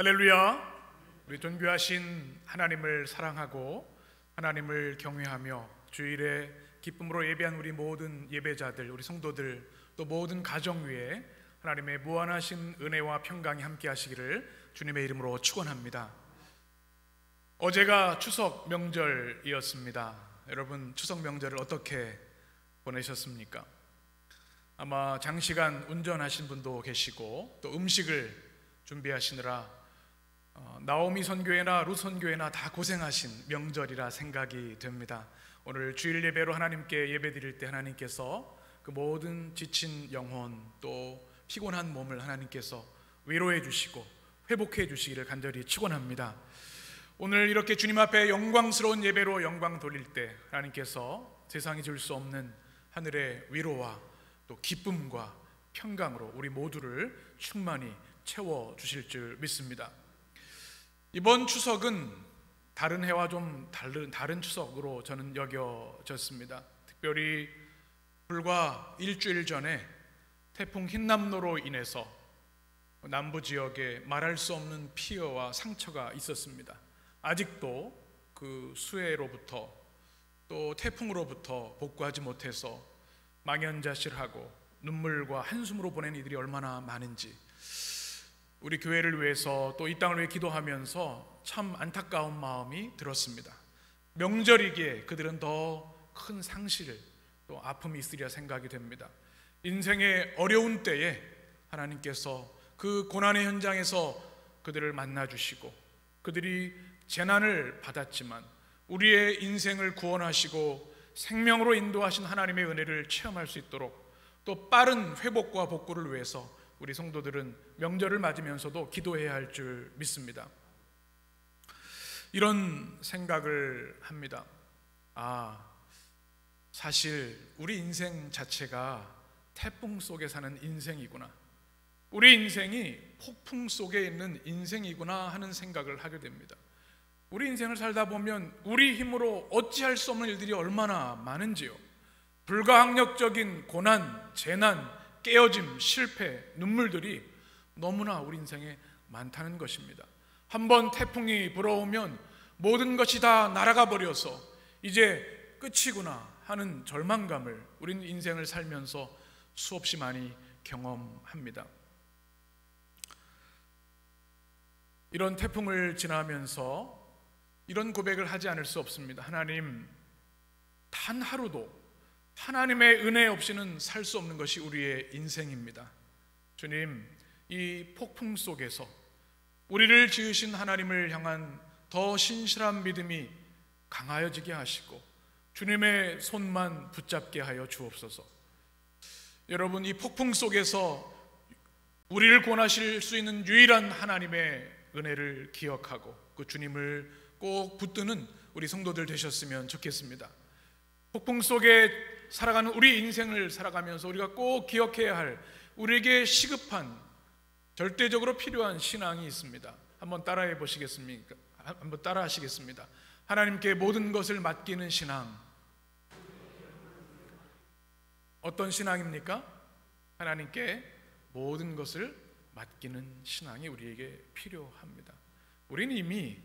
할렐루야. 우리 존귀하신 하나님을 사랑하고 하나님을 경외하며 주일에 기쁨으로 예배한 우리 모든 예배자들, 우리 성도들, 또 모든 가정 위에 하나님의 무한하신 은혜와 평강이 함께 하시기를 주님의 이름으로 축원합니다. 어제가 추석 명절이었습니다. 여러분, 추석 명절을 어떻게 보내셨습니까? 아마 장시간 운전하신 분도 계시고 또 음식을 준비하시느라 나오미 선교회나 루 선교회나 다 고생하신 명절이라 생각이 됩니다. 오늘 주일 예배로 하나님께 예배 드릴 때 하나님께서 그 모든 지친 영혼 또 피곤한 몸을 하나님께서 위로해 주시고 회복해 주시기를 간절히 축원합니다. 오늘 이렇게 주님 앞에 영광스러운 예배로 영광 돌릴 때 하나님께서 세상이 줄 수 없는 하늘의 위로와 또 기쁨과 평강으로 우리 모두를 충만히 채워 주실 줄 믿습니다. 이번 추석은 다른 해와 좀 다른 추석으로 저는 여겨졌습니다. 특별히 불과 일주일 전에 태풍 흰남노로 인해서 남부 지역에 말할 수 없는 피해와 상처가 있었습니다. 아직도 그 수해로부터 또 태풍으로부터 복구하지 못해서 망연자실하고 눈물과 한숨으로 보낸 이들이 얼마나 많은지, 우리 교회를 위해서 또 이 땅을 위해 기도하면서 참 안타까운 마음이 들었습니다. 명절이기에 그들은 더 큰 상실 또 아픔이 있으리라 생각이 됩니다. 인생의 어려운 때에 하나님께서 그 고난의 현장에서 그들을 만나주시고 그들이 재난을 받았지만 우리의 인생을 구원하시고 생명으로 인도하신 하나님의 은혜를 체험할 수 있도록 또 빠른 회복과 복구를 위해서 우리 성도들은 명절을 맞으면서도 기도해야 할 줄 믿습니다. 이런 생각을 합니다. 사실 우리 인생 자체가 태풍 속에 사는 인생이구나, 우리 인생이 폭풍 속에 있는 인생이구나 하는 생각을 하게 됩니다. 우리 인생을 살다 보면 우리 힘으로 어찌할 수 없는 일들이 얼마나 많은지요. 불가항력적인 고난, 재난, 깨어짐, 실패, 눈물들이 너무나 우리 인생에 많다는 것입니다. 한번 태풍이 불어오면 모든 것이 다 날아가 버려서 이제 끝이구나 하는 절망감을 우리는 인생을 살면서 수없이 많이 경험합니다. 이런 태풍을 지나면서 이런 고백을 하지 않을 수 없습니다. 하나님, 단 하루도 하나님의 은혜 없이는 살 수 없는 것이 우리의 인생입니다. 주님, 이 폭풍 속에서 우리를 지으신 하나님을 향한 더 신실한 믿음이 강하여지게 하시고 주님의 손만 붙잡게 하여 주옵소서. 여러분, 이 폭풍 속에서 우리를 구원하실 수 있는 유일한 하나님의 은혜를 기억하고 그 주님을 꼭 붙드는 우리 성도들 되셨으면 좋겠습니다. 폭풍 속에 살아가는 우리 인생을 살아가면서 우리가 꼭 기억해야 할, 우리에게 시급한, 절대적으로 필요한 신앙이 있습니다. 한번 따라해 보시겠습니까? 한번 따라 하시겠습니다. 하나님께 모든 것을 맡기는 신앙. 어떤 신앙입니까? 하나님께 모든 것을 맡기는 신앙이 우리에게 필요합니다. 우리는 이미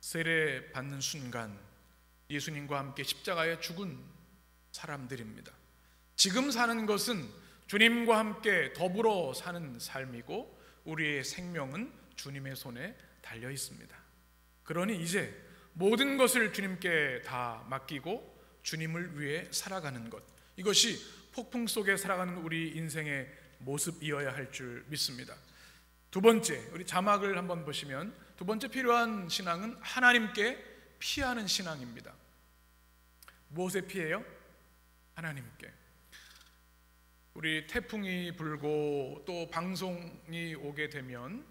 세례 받는 순간 예수님과 함께 십자가에 죽은 사람들입니다. 지금 사는 것은 주님과 함께 더불어 사는 삶이고 우리의 생명은 주님의 손에 달려 있습니다. 그러니 이제 모든 것을 주님께 다 맡기고 주님을 위해 살아가는 것, 이것이 폭풍 속에 살아가는 우리 인생의 모습이어야 할 줄 믿습니다. 두 번째, 우리 자막을 한번 보시면 두 번째 필요한 신앙은 하나님께 피하는 신앙입니다. 무엇에 피해요? 하나님께. 우리 태풍이 불고 또 방송이 오게 되면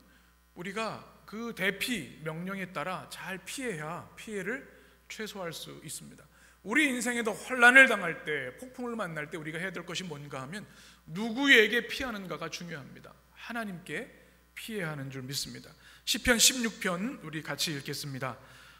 우리가 그 대피 명령에 따라 잘 피해야 피해를 최소화할 수 있습니다. 우리 인생에도 혼란을 당할 때, 폭풍을 만날 때 우리가 해야 될 것이 뭔가 하면 누구에게 피하는가가 중요합니다. 하나님께 피해야 하는 줄 믿습니다. 시편 16편 우리 같이 읽겠습니다.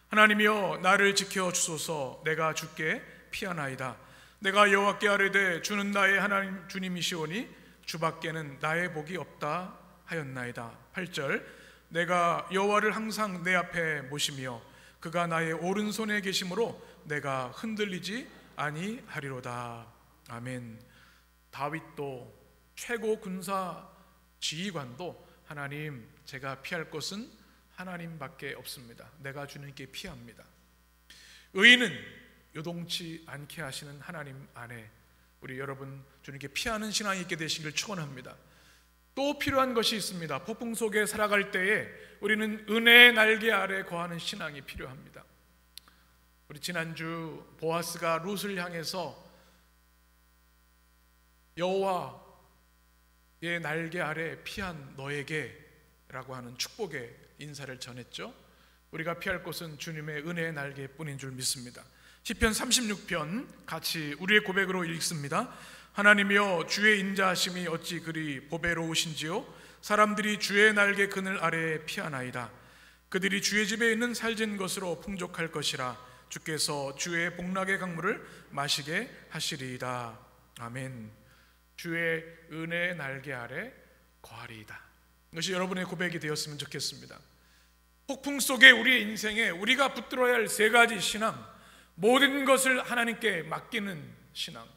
하나님이여 나를 지켜 주소서. 내가 주께 피하나이다. 내가 여호와께 아뢰되 주는 나의 하나님 주님이시오니 주밖에는 나의 복이 없다 하였나이다. 8절 내가 여호와를 항상 내 앞에 모시며 그가 나의 오른손에 계심으로 내가 흔들리지 아니하리로다. 아멘. 다윗도 최고 군사 지휘관도 하나님, 제가 피할 것은 하나님밖에 없습니다. 내가 주님께 피합니다. 의인은 요동치 않게 하시는 하나님 안에 우리 여러분 주님께 피하는 신앙이 있게 되시기를 축원합니다. 또 필요한 것이 있습니다. 폭풍 속에 살아갈 때에 우리는 은혜의 날개 아래 거하는 신앙이 필요합니다. 우리 지난주 보아스가 룻을 향해서 여호와의 날개 아래 피한 너에게 라고 하는 축복의 인사를 전했죠. 우리가 피할 곳은 주님의 은혜의 날개뿐인 줄 믿습니다. 시편 36편 같이 우리의 고백으로 읽습니다. 하나님이여, 주의 인자하심이 어찌 그리 보배로우신지요. 사람들이 주의 날개 그늘 아래에 피하나이다. 그들이 주의 집에 있는 살진 것으로 풍족할 것이라. 주께서 주의 복락의 강물을 마시게 하시리이다. 아멘. 주의 은혜의 날개 아래 거하리이다. 이것이 여러분의 고백이 되었으면 좋겠습니다. 폭풍 속에 우리의 인생에 우리가 붙들어야 할 세 가지 신앙, 모든 것을 하나님께 맡기는 신앙,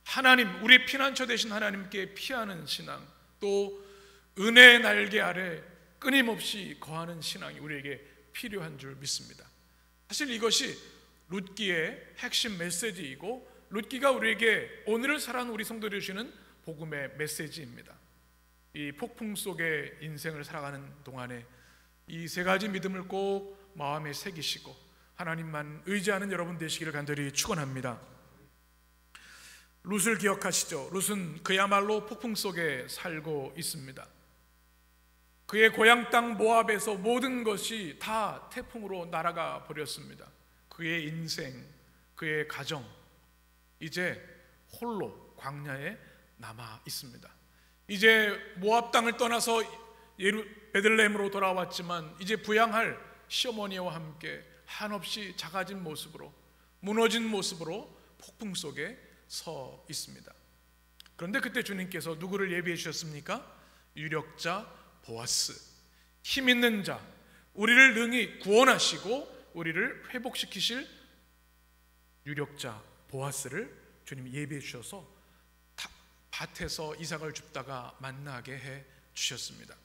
하나님, 우리 피난처 되신 하나님께 피하는 신앙, 또 은혜의 날개 아래 끊임없이 거하는 신앙이 우리에게 필요한 줄 믿습니다. 사실 이것이 룻기의 핵심 메시지이고 룻기가 우리에게 오늘을 살아가는 우리 성도들이 주시는 복음의 메시지입니다. 이 폭풍 속의 인생을 살아가는 동안에 이 세 가지 믿음을 꼭 마음에 새기시고 하나님만 의지하는 여러분 되시기를 간절히 축원합니다. 룻을 기억하시죠? 룻은 그야말로 폭풍 속에 살고 있습니다. 그의 고향 땅 모압에서 모든 것이 다 태풍으로 날아가 버렸습니다. 그의 인생, 그의 가정, 이제 홀로 광야에 남아 있습니다. 이제 모압 땅을 떠나서 베들레헴으로 돌아왔지만 이제 부양할 시어머니와 함께 한없이 작아진 모습으로, 무너진 모습으로 폭풍 속에 서 있습니다. 그런데 그때 주님께서 누구를 예비해 주셨습니까? 유력자 보아스, 힘 있는 자, 우리를 능히 구원하시고 우리를 회복시키실 유력자 보아스를 주님이 예비해 주셔서 밭에서 이삭을 줍다가 만나게 해 주셨습니다.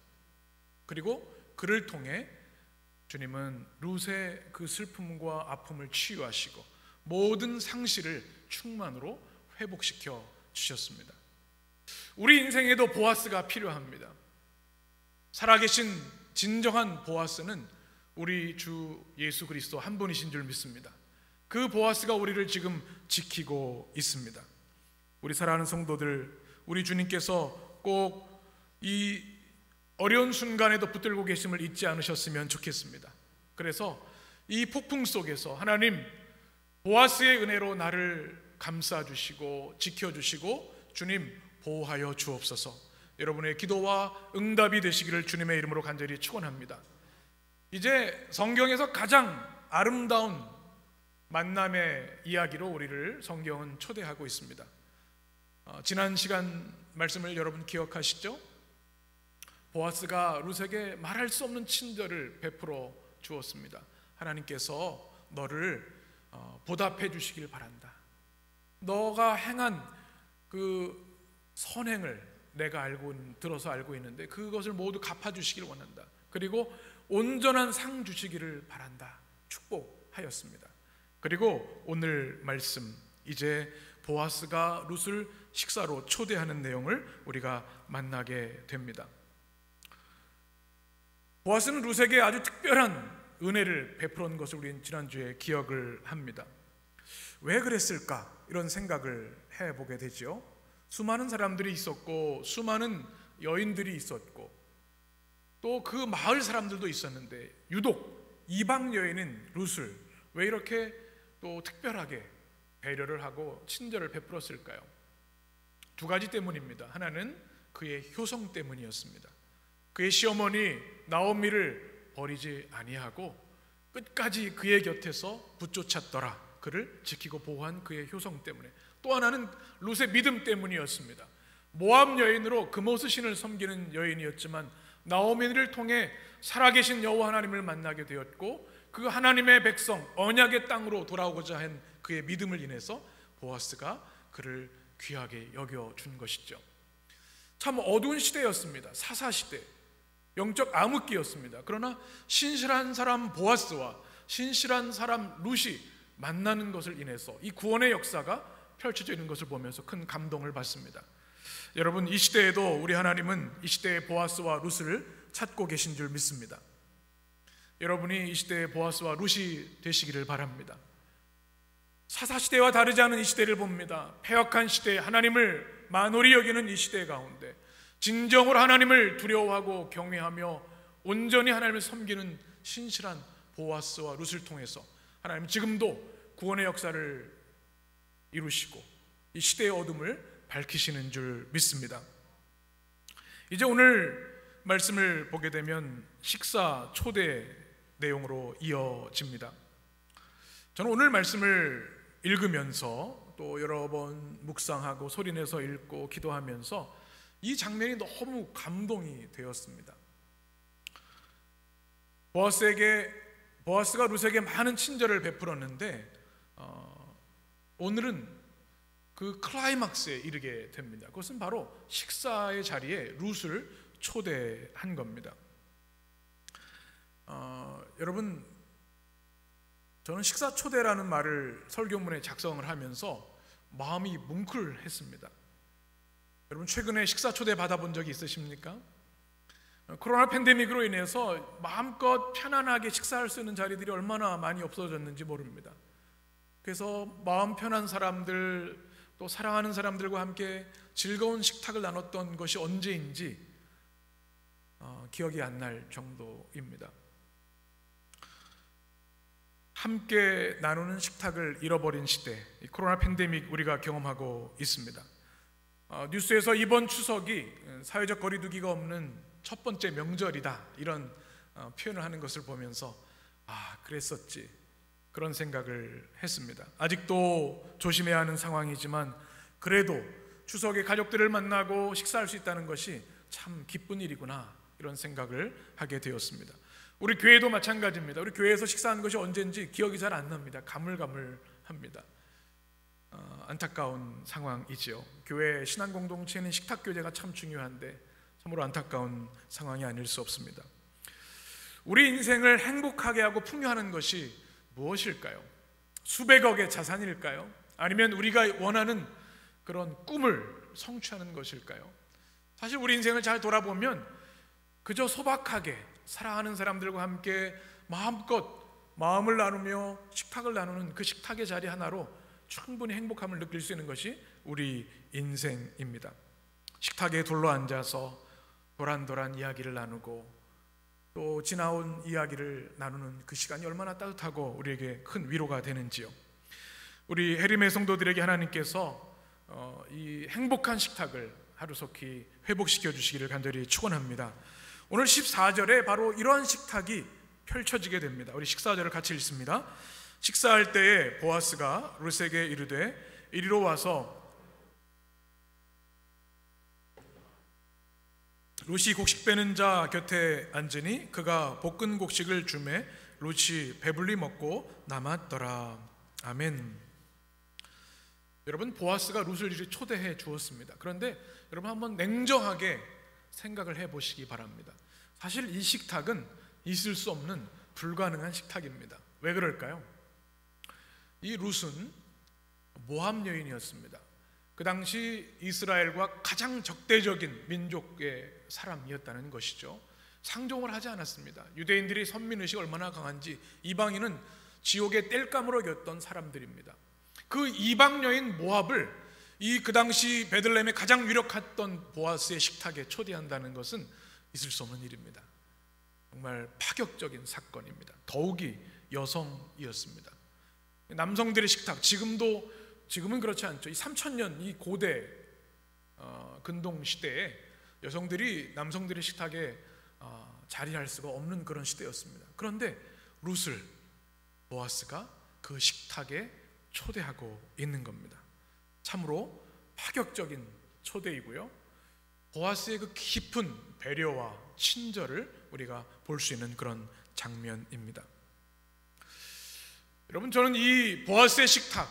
그리고 그를 통해 주님은 룻의 그 슬픔과 아픔을 치유하시고 모든 상실을 충만으로 회복시켜 주셨습니다. 우리 인생에도 보아스가 필요합니다. 살아계신 진정한 보아스는 우리 주 예수 그리스도 한 분이신 줄 믿습니다. 그 보아스가 우리를 지금 지키고 있습니다. 우리 사랑하는 성도들, 우리 주님께서 꼭 이 어려운 순간에도 붙들고 계심을 잊지 않으셨으면 좋겠습니다. 그래서 이 폭풍 속에서 하나님, 보아스의 은혜로 나를 감싸주시고 지켜주시고 주님 보호하여 주옵소서. 여러분의 기도와 응답이 되시기를 주님의 이름으로 간절히 축원합니다. 이제 성경에서 가장 아름다운 만남의 이야기로 우리를 성경은 초대하고 있습니다. 지난 시간 말씀을 여러분 기억하시죠? 보아스가 룻에게 말할 수 없는 친절을 베풀어 주었습니다. 하나님께서 너를 보답해 주시길 바란다. 너가 행한 그 선행을 내가 들어서 알고 있는데 그것을 모두 갚아주시길 원한다. 그리고 온전한 상 주시기를 바란다. 축복하였습니다. 그리고 오늘 말씀, 이제 보아스가 룻을 식사로 초대하는 내용을 우리가 만나게 됩니다. 보아스는 룻에게 아주 특별한 은혜를 베풀은 것을 우리는 지난주에 기억을 합니다. 왜 그랬을까? 이런 생각을 해보게 되죠. 수많은 사람들이 있었고 수많은 여인들이 있었고 또 그 마을 사람들도 있었는데 유독 이방 여인인 룻을 왜 이렇게 또 특별하게 배려를 하고 친절을 베풀었을까요? 두 가지 때문입니다. 하나는 그의 효성 때문이었습니다. 그의 시어머니 나오미를 버리지 아니하고 끝까지 그의 곁에서 붙쫓았더라. 그를 지키고 보호한 그의 효성 때문에. 또 하나는 룻의 믿음 때문이었습니다. 모압 여인으로 그모스 신을 섬기는 여인이었지만 나오미를 통해 살아계신 여호와 하나님을 만나게 되었고, 그 하나님의 백성 언약의 땅으로 돌아오고자 한 그의 믿음을 인해서 보아스가 그를 귀하게 여겨준 것이죠. 참 어두운 시대였습니다. 사사시대, 영적 암흑기였습니다. 그러나 신실한 사람 보아스와 신실한 사람 룻이 만나는 것을 인해서 이 구원의 역사가 펼쳐져 있는 것을 보면서 큰 감동을 받습니다. 여러분, 이 시대에도 우리 하나님은 이 시대의 보아스와 룻을 찾고 계신 줄 믿습니다. 여러분이 이 시대의 보아스와 룻이 되시기를 바랍니다. 사사시대와 다르지 않은 이 시대를 봅니다. 패역한 시대, 하나님을 만홀히 여기는 이 시대 가운데 진정으로 하나님을 두려워하고 경외하며 온전히 하나님을 섬기는 신실한 보아스와 룻을 통해서 하나님 지금도 구원의 역사를 이루시고 이 시대의 어둠을 밝히시는 줄 믿습니다. 이제 오늘 말씀을 보게 되면 식사 초대 내용으로 이어집니다. 저는 오늘 말씀을 읽으면서 또 여러 번 묵상하고 소리내서 읽고 기도하면서 이 장면이 너무 감동이 되었습니다. 보아스가 룻에게 많은 친절을 베풀었는데 오늘은 그 클라이막스에 이르게 됩니다. 그것은 바로 식사의 자리에 룻을 초대한 겁니다. 여러분, 저는 식사 초대라는 말을 설교문에 작성을 하면서 마음이 뭉클했습니다. 여러분, 최근에 식사 초대 받아본 적이 있으십니까? 코로나 팬데믹으로 인해서 마음껏 편안하게 식사할 수 있는 자리들이 얼마나 많이 없어졌는지 모릅니다. 그래서 마음 편한 사람들, 또 사랑하는 사람들과 함께 즐거운 식탁을 나눴던 것이 언제인지 기억이 안 날 정도입니다. 함께 나누는 식탁을 잃어버린 시대, 코로나 팬데믹 우리가 경험하고 있습니다. 뉴스에서 이번 추석이 사회적 거리두기가 없는 첫 번째 명절이다, 이런 표현을 하는 것을 보면서 그랬었지, 그런 생각을 했습니다. 아직도 조심해야 하는 상황이지만 그래도 추석에 가족들을 만나고 식사할 수 있다는 것이 참 기쁜 일이구나, 이런 생각을 하게 되었습니다. 우리 교회도 마찬가지입니다. 우리 교회에서 식사한 것이 언제인지 기억이 잘 안 납니다. 가물가물합니다. 안타까운 상황이지요. 교회 신앙 공동체는 식탁 교제가 참 중요한데 참으로 안타까운 상황이 아닐 수 없습니다. 우리 인생을 행복하게 하고 풍요하는 것이 무엇일까요? 수백억의 자산일까요? 아니면 우리가 원하는 그런 꿈을 성취하는 것일까요? 사실 우리 인생을 잘 돌아보면 그저 소박하게 사랑하는 사람들과 함께 마음껏 마음을 나누며 식탁을 나누는 그 식탁의 자리 하나로 충분히 행복함을 느낄 수 있는 것이 우리 인생입니다. 식탁에 둘러앉아서 도란도란 이야기를 나누고 또 지나온 이야기를 나누는 그 시간이 얼마나 따뜻하고 우리에게 큰 위로가 되는지요. 우리 해림의 성도들에게 하나님께서 이 행복한 식탁을 하루속히 회복시켜 주시기를 간절히 축원합니다. 오늘 14절에 바로 이러한 식탁이 펼쳐지게 됩니다. 우리 14절을 같이 읽습니다. 식사할 때에 보아스가 룻에게 이르되 이리로 와서, 룻이 곡식 빼는 자 곁에 앉으니 그가 볶은 곡식을 주매 룻이 배불리 먹고 남았더라. 아멘. 여러분, 보아스가 룻을 이렇게 초대해 주었습니다. 그런데 여러분, 한번 냉정하게 생각을 해보시기 바랍니다. 사실 이 식탁은 있을 수 없는 불가능한 식탁입니다. 왜 그럴까요? 이 룻은 모함 여인이었습니다. 그 당시 이스라엘과 가장 적대적인 민족의 사람이었다는 것이죠. 상종을 하지 않았습니다. 유대인들이 선민의식이 얼마나 강한지 이방인은 지옥의 땔감으로 여겼던 사람들입니다. 그 이방 여인 모압을 그 당시 베들레헴에 가장 유력했던 보아스의 식탁에 초대한다는 것은 있을 수 없는 일입니다. 정말 파격적인 사건입니다. 더욱이 여성이었습니다. 남성들의 식탁, 지금은 그렇지 않죠. 이 3000년 이 고대 근동 시대에 여성들이 남성들의 식탁에 자리할 수가 없는 그런 시대였습니다. 그런데 룻을 보아스가 그 식탁에 초대하고 있는 겁니다. 참으로 파격적인 초대이고요. 보아스의 그 깊은 배려와 친절을 우리가 볼 수 있는 그런 장면입니다. 여러분, 저는 이 보아스의 식탁,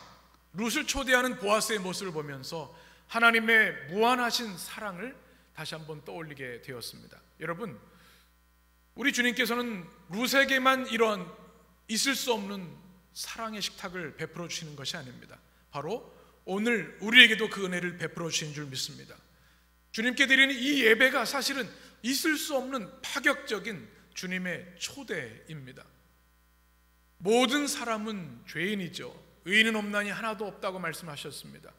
룻을 초대하는 보아스의 모습을 보면서 하나님의 무한하신 사랑을 다시 한번 떠올리게 되었습니다. 여러분, 우리 주님께서는 룻에게만 이런 있을 수 없는 사랑의 식탁을 베풀어 주시는 것이 아닙니다. 바로 오늘 우리에게도 그 은혜를 베풀어 주시는 줄 믿습니다. 주님께 드리는 이 예배가 사실은 있을 수 없는 파격적인 주님의 초대입니다. 모든 사람은 죄인이죠. 의인은 없나니 하나도 없다고 말씀하셨습니다.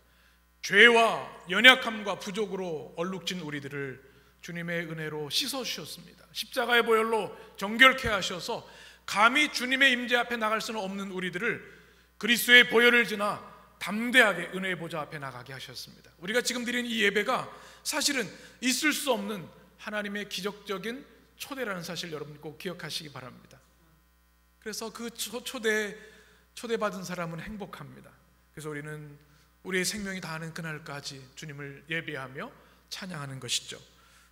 죄와 연약함과 부족으로 얼룩진 우리들을 주님의 은혜로 씻어주셨습니다. 십자가의 보혈로 정결케 하셔서 감히 주님의 임재 앞에 나갈 수는 없는 우리들을 그리스도의 보혈을 지나 담대하게 은혜의 보좌 앞에 나가게 하셨습니다. 우리가 지금 드리는 이 예배가 사실은 있을 수 없는 하나님의 기적적인 초대라는 사실 여러분 꼭 기억하시기 바랍니다. 그래서 그 초대받은 사람은 행복합니다. 그래서 우리는 우리의 생명이 다하는 그날까지 주님을 예배하며 찬양하는 것이죠.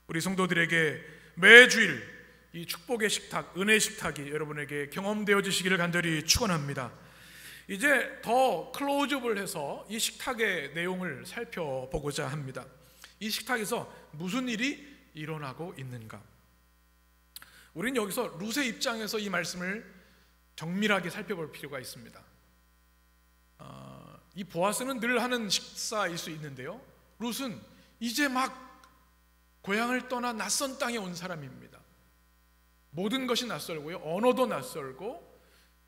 우리 성도들에게 매주일 이 축복의 식탁, 은혜의 식탁이 여러분에게 경험되어지시기를 간절히 축원합니다. 이제 더 클로즈업을 해서 이 식탁의 내용을 살펴보고자 합니다. 이 식탁에서 무슨 일이 일어나고 있는가? 우리는 여기서 룻의 입장에서 이 말씀을 정밀하게 살펴볼 필요가 있습니다. 이 보아스는 늘 하는 식사일 수 있는데요, 룻은 이제 막 고향을 떠나 낯선 땅에 온 사람입니다. 모든 것이 낯설고요, 언어도 낯설고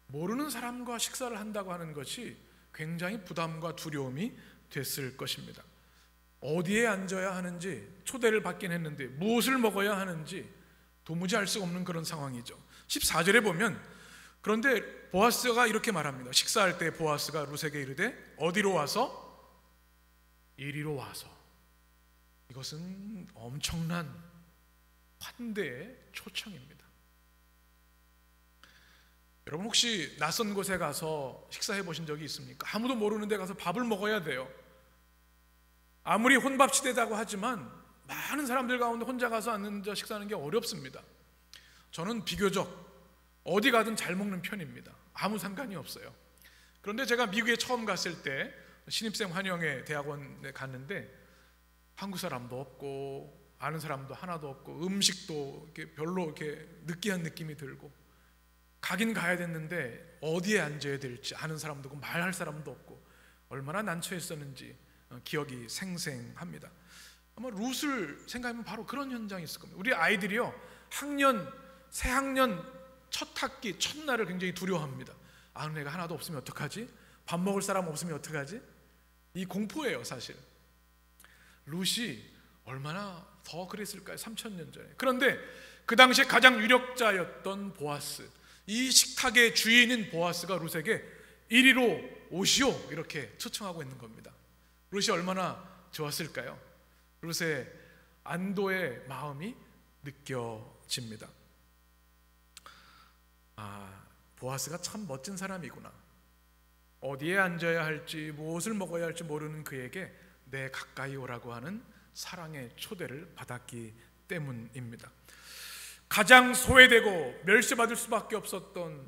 모르는 사람과 식사를 한다고 하는 것이 굉장히 부담과 두려움이 됐을 것입니다. 어디에 앉아야 하는지, 초대를 받긴 했는데 무엇을 먹어야 하는지 도무지 알 수가 없는 그런 상황이죠. 14절에 보면 그런데 보아스가 이렇게 말합니다. 식사할 때 보아스가 룻에게 이르되 어디로 와서? 이리로 와서. 이것은 엄청난 환대의 초청입니다. 여러분, 혹시 낯선 곳에 가서 식사해 보신 적이 있습니까? 아무도 모르는 데 가서 밥을 먹어야 돼요. 아무리 혼밥시대다고 하지만 많은 사람들 가운데 혼자 가서 앉아 식사하는 게 어렵습니다. 저는 비교적 어디 가든 잘 먹는 편입니다. 아무 상관이 없어요. 그런데 제가 미국에 처음 갔을 때 신입생 환영회 대학원에 갔는데 한국 사람도 없고 아는 사람도 하나도 없고 음식도 별로 이렇게 느끼한 느낌이 들고 가긴 가야 됐는데 어디에 앉아야 될지 아는 사람도 없고 말할 사람도 없고 얼마나 난처했었는지 기억이 생생합니다. 아마 룻을 생각하면 바로 그런 현장이 있을 겁니다. 우리 아이들이요, 새 학년 첫 학기 첫날을 굉장히 두려워합니다. 아는 애가 하나도 없으면 어떡하지? 밥 먹을 사람 없으면 어떡하지? 이 공포예요, 사실. 룻이 얼마나 더 그랬을까요? 3000년 전에. 그런데 그 당시에 가장 유력자였던 보아스, 이 식탁의 주인인 보아스가 룻에게 이리로 오시오 이렇게 초청하고 있는 겁니다. 룻이 얼마나 좋았을까요? 룻의 안도의 마음이 느껴집니다. 보아스가 참 멋진 사람이구나. 어디에 앉아야 할지 무엇을 먹어야 할지 모르는 그에게 내 가까이 오라고 하는 사랑의 초대를 받았기 때문입니다. 가장 소외되고 멸시받을 수밖에 없었던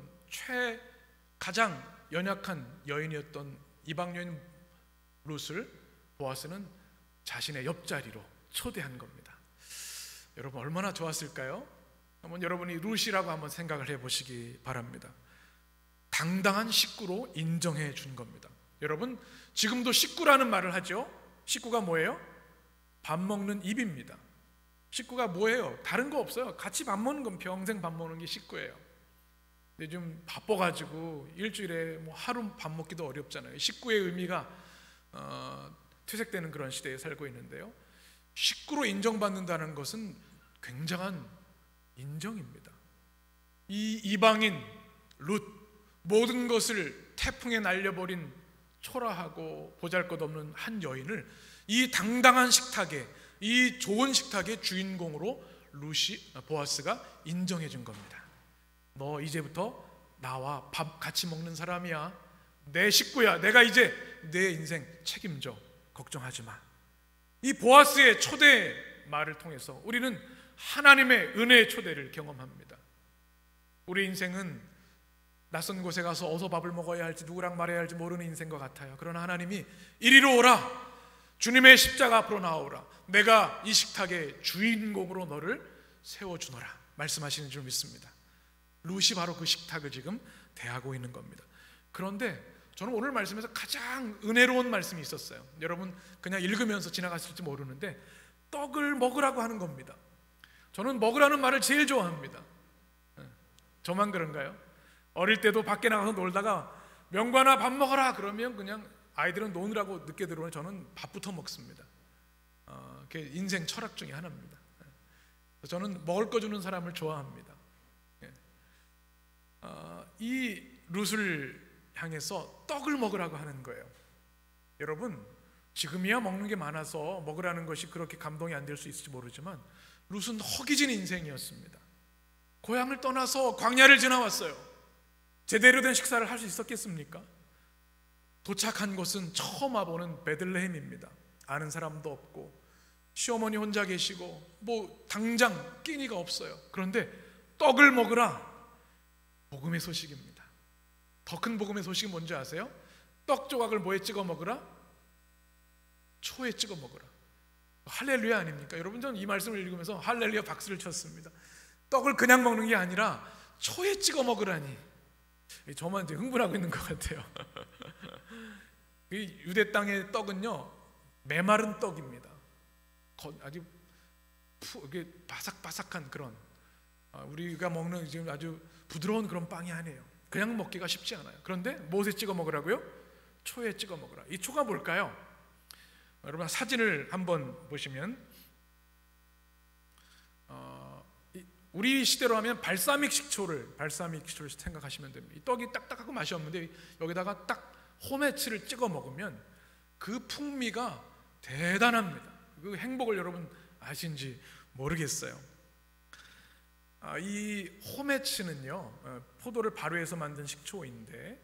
가장 연약한 여인이었던 이방 여인 룻을 보아스는 자신의 옆자리로 초대한 겁니다. 여러분, 얼마나 좋았을까요? 한번 여러분이 룻이라고 한번 생각을 해보시기 바랍니다. 당당한 식구로 인정해 준 겁니다. 여러분, 지금도 식구라는 말을 하죠. 식구가 뭐예요? 밥 먹는 입입니다. 식구가 뭐예요? 다른 거 없어요. 같이 밥 먹는 건 평생 밥 먹는 게 식구예요. 근데 좀 바빠가지고 일주일에 하루 밥 먹기도 어렵잖아요. 식구의 의미가 퇴색되는 그런 시대에 살고 있는데요, 식구로 인정받는다는 것은 굉장한 인정입니다. 이 이방인 룻, 모든 것을 태풍에 날려버린 초라하고 보잘것없는 한 여인을 이 당당한 식탁에, 이 좋은 식탁의 주인공으로 보아스가 인정해 준 겁니다. 너 이제부터 나와 밥 같이 먹는 사람이야. 내 식구야. 내가 이제 내 인생 책임져. 걱정하지 마. 이 보아스의 초대 말을 통해서 우리는 하나님의 은혜의 초대를 경험합니다. 우리 인생은 낯선 곳에 가서 어서 밥을 먹어야 할지 누구랑 말해야 할지 모르는 인생과 같아요. 그러나 하나님이 이리로 오라, 주님의 십자가 앞으로 나오라, 내가 이 식탁의 주인공으로 너를 세워주노라 말씀하시는 줄 믿습니다. 룻이 바로 그 식탁을 지금 대하고 있는 겁니다. 그런데 저는 오늘 말씀에서 가장 은혜로운 말씀이 있었어요. 여러분 그냥 읽으면서 지나갔을지 모르는데 떡을 먹으라고 하는 겁니다. 저는 먹으라는 말을 제일 좋아합니다. 저만 그런가요? 어릴 때도 밖에 나가서 놀다가 명관아 밥 먹어라 그러면 그냥 아이들은 노느라고 늦게 들어오면 저는 밥부터 먹습니다. 그게 인생 철학 중에 하나입니다. 저는 먹을 거 주는 사람을 좋아합니다. 이 룻을 향해서 떡을 먹으라고 하는 거예요. 여러분 지금이야 먹는 게 많아서 먹으라는 것이 그렇게 감동이 안 될 수 있을지 모르지만 룻은 허기진 인생이었습니다. 고향을 떠나서 광야를 지나왔어요. 제대로 된 식사를 할 수 있었겠습니까? 도착한 곳은 처음 와보는 베들레헴입니다. 아는 사람도 없고 시어머니 혼자 계시고 뭐 당장 끼니가 없어요. 그런데 떡을 먹으라, 복음의 소식입니다. 더 큰 복음의 소식이 뭔지 아세요? 떡 조각을 뭐에 찍어 먹으라? 초에 찍어 먹으라. 할렐루야 아닙니까? 여러분 저는 이 말씀을 읽으면서 할렐루야 박수를 쳤습니다. 떡을 그냥 먹는 게 아니라 초에 찍어 먹으라니. 저만 이제 흥분하고 있는 것 같아요. 이 유대 땅의 떡은요 메마른 떡입니다. 아주 이게 바삭바삭한 그런 우리가 먹는 지금 아주 부드러운 그런 빵이 아니에요. 그냥 먹기가 쉽지 않아요. 그런데 무엇에 찍어 먹으라고요? 초에 찍어 먹으라. 이 초가 뭘까요? 여러분 사진을 한번 보시면 우리 시대로 하면 발사믹 식초를 생각하시면 됩니다. 이 떡이 딱딱하고 맛이 없는데 여기다가 딱 호메치를 찍어 먹으면 그 풍미가 대단합니다. 그 행복을 여러분 아신지 모르겠어요. 이 호메치는요 포도를 발효해서 만든 식초인데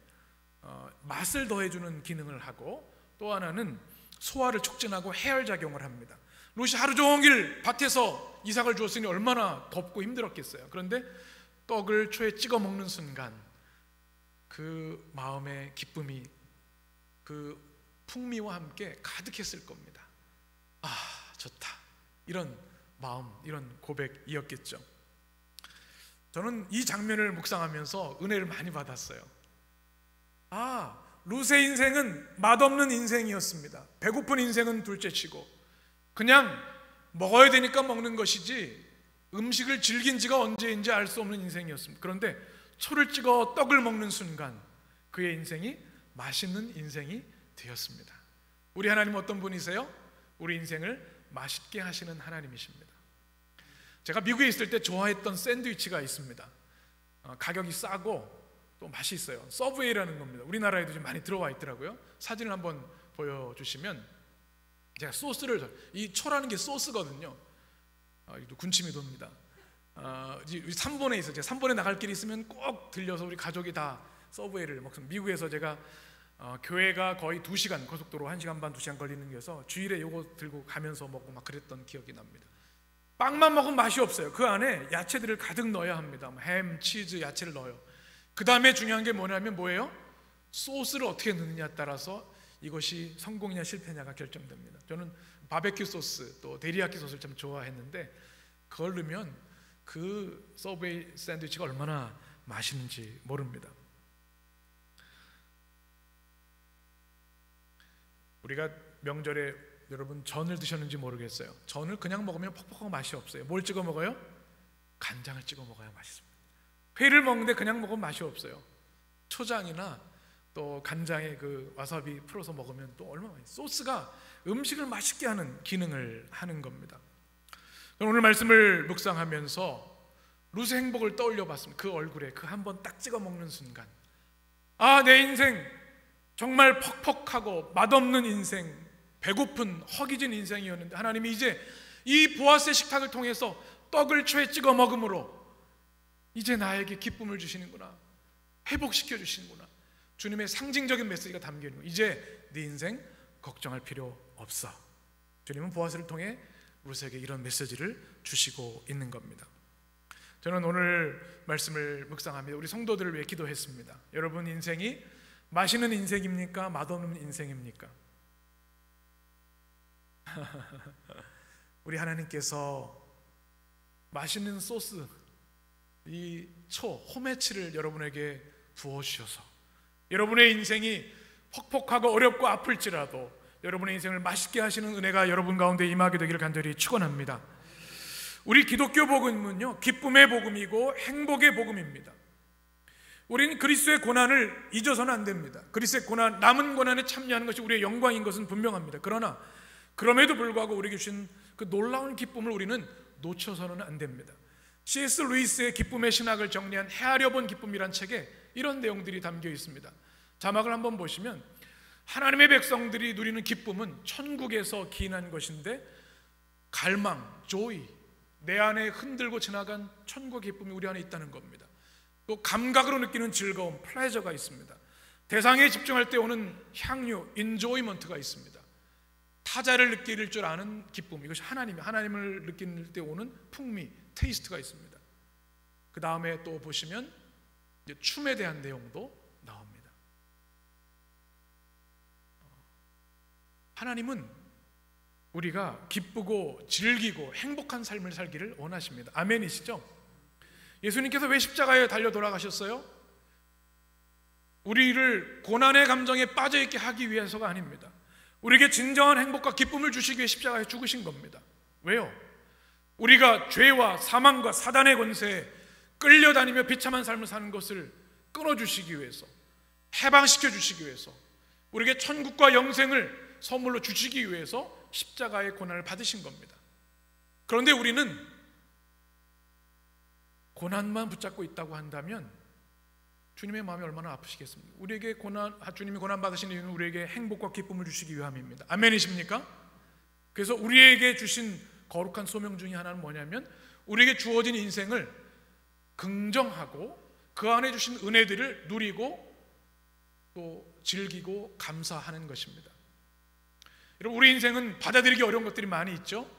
맛을 더해주는 기능을 하고 또 하나는 소화를 촉진하고 해열작용을 합니다. 룻이 하루 종일 밭에서 이삭을 주었으니 얼마나 덥고 힘들었겠어요. 그런데 떡을 초에 찍어 먹는 순간 그 마음의 기쁨이 그 풍미와 함께 가득했을 겁니다. 아 좋다, 이런 마음, 이런 고백이었겠죠. 저는 이 장면을 묵상하면서 은혜를 많이 받았어요. 룻의 인생은 맛없는 인생이었습니다. 배고픈 인생은 둘째치고 그냥 먹어야 되니까 먹는 것이지 음식을 즐긴 지가 언제인지 알 수 없는 인생이었습니다. 그런데 초를 찍어 떡을 먹는 순간 그의 인생이 맛있는 인생이 되었습니다. 우리 하나님 어떤 분이세요? 우리 인생을 맛있게 하시는 하나님이십니다. 제가 미국에 있을 때 좋아했던 샌드위치가 있습니다. 가격이 싸고 또 맛이 있어요. 서브웨이라는 겁니다. 우리나라에도 좀 많이 들어와 있더라고요. 사진을 한번 보여주시면 제가 소스를, 이 초라는 게 소스거든요. 군침이 돕니다. 3번에 있어요. 제가 3번에 나갈 길이 있으면 꼭 들려서 우리 가족이 다 서브웨이를 먹습니다. 미국에서 제가 교회가 거의 2시간, 고속도로 1시간 반, 2시간 걸리는 게여서 주일에 요거 들고 가면서 먹고 막 그랬던 기억이 납니다. 빵만 먹으면 맛이 없어요. 그 안에 야채들을 가득 넣어야 합니다. 햄, 치즈, 야채를 넣어요. 그 다음에 중요한 게 뭐예요? 소스를 어떻게 넣느냐에 따라서 이것이 성공이냐 실패냐가 결정됩니다. 저는 바베큐 소스 또 데리야끼 소스를 참 좋아했는데 그걸 넣으면 그 서브웨이 샌드위치가 얼마나 맛있는지 모릅니다. 우리가 명절에 여러분 전을 드셨는지 모르겠어요. 전을 그냥 먹으면 퍽퍽하고 맛이 없어요. 뭘 찍어 먹어요? 간장을 찍어 먹어야 맛있습니다. 회를 먹는데 그냥 먹으면 맛이 없어요. 초장이나 또 간장에 그 와사비 풀어서 먹으면 또 얼마나 맛있어요. 소스가 음식을 맛있게 하는 기능을 하는 겁니다. 오늘 말씀을 묵상하면서 룻의 행복을 떠올려 봤습니다. 그 얼굴에 그 한 번 딱 찍어 먹는 순간 내 인생 정말 퍽퍽하고 맛없는 인생, 배고픈 허기진 인생이었는데 하나님이 이제 이 보아스의 식탁을 통해서 떡을 초에 찍어 먹음으로 이제 나에게 기쁨을 주시는구나, 회복시켜 주시는구나, 주님의 상징적인 메시지가 담겨있는 거예요. 이제 네 인생 걱정할 필요 없어. 주님은 보아스를 통해 룻에게 이런 메시지를 주시고 있는 겁니다. 저는 오늘 말씀을 묵상하며 우리 성도들을 위해 기도했습니다. 여러분 인생이 맛있는 인생입니까? 맛없는 인생입니까? 우리 하나님께서 맛있는 소스, 이 호메치를 여러분에게 부어주셔서 여러분의 인생이 퍽퍽하고 어렵고 아플지라도 여러분의 인생을 맛있게 하시는 은혜가 여러분 가운데 임하게 되기를 간절히 축원합니다. 우리 기독교 복음은요, 기쁨의 복음이고 행복의 복음입니다. 우리는 그리스도의 고난을 잊어서는 안 됩니다. 그리스도의 고난, 남은 고난에 참여하는 것이 우리의 영광인 것은 분명합니다. 그러나 그럼에도 불구하고 우리에게 주신 그 놀라운 기쁨을 우리는 놓쳐서는 안 됩니다. C.S. 루이스의 기쁨의 신학을 정리한 헤아려 본 기쁨이란 책에 이런 내용들이 담겨 있습니다. 자막을 한번 보시면, 하나님의 백성들이 누리는 기쁨은 천국에서 기인한 것인데 갈망, joy, 내 안에 흔들고 지나간 천국의 기쁨이 우리 안에 있다는 겁니다. 또 감각으로 느끼는 즐거움, 플레저가 있습니다. 대상에 집중할 때 오는 향유, enjoyment가 있습니다. 타자를 느낄 줄 아는 기쁨, 이것이 하나님을 느낄 때 오는 풍미, 테이스트가 있습니다. 그 다음에 또 보시면 이제 춤에 대한 내용도 나옵니다. 하나님은 우리가 기쁘고 즐기고 행복한 삶을 살기를 원하십니다. 아멘이시죠? 예수님께서 왜 십자가에 달려 돌아가셨어요? 우리를 고난의 감정에 빠져있게 하기 위해서가 아닙니다. 우리에게 진정한 행복과 기쁨을 주시기 위해 십자가에 죽으신 겁니다. 왜요? 우리가 죄와 사망과 사단의 권세에 끌려다니며 비참한 삶을 사는 것을 끊어주시기 위해서, 해방시켜 주시기 위해서, 우리에게 천국과 영생을 선물로 주시기 위해서 십자가의 고난을 받으신 겁니다. 그런데 우리는 고난만 붙잡고 있다고 한다면 주님의 마음이 얼마나 아프시겠습니까? 우리에게 주님이 고난 받으신 이유는 우리에게 행복과 기쁨을 주시기 위함입니다. 아멘이십니까? 그래서 우리에게 주신 거룩한 소명 중에 하나는 뭐냐면, 우리에게 주어진 인생을 긍정하고 그 안에 주신 은혜들을 누리고 또 즐기고 감사하는 것입니다. 여러분, 우리 인생은 받아들이기 어려운 것들이 많이 있죠.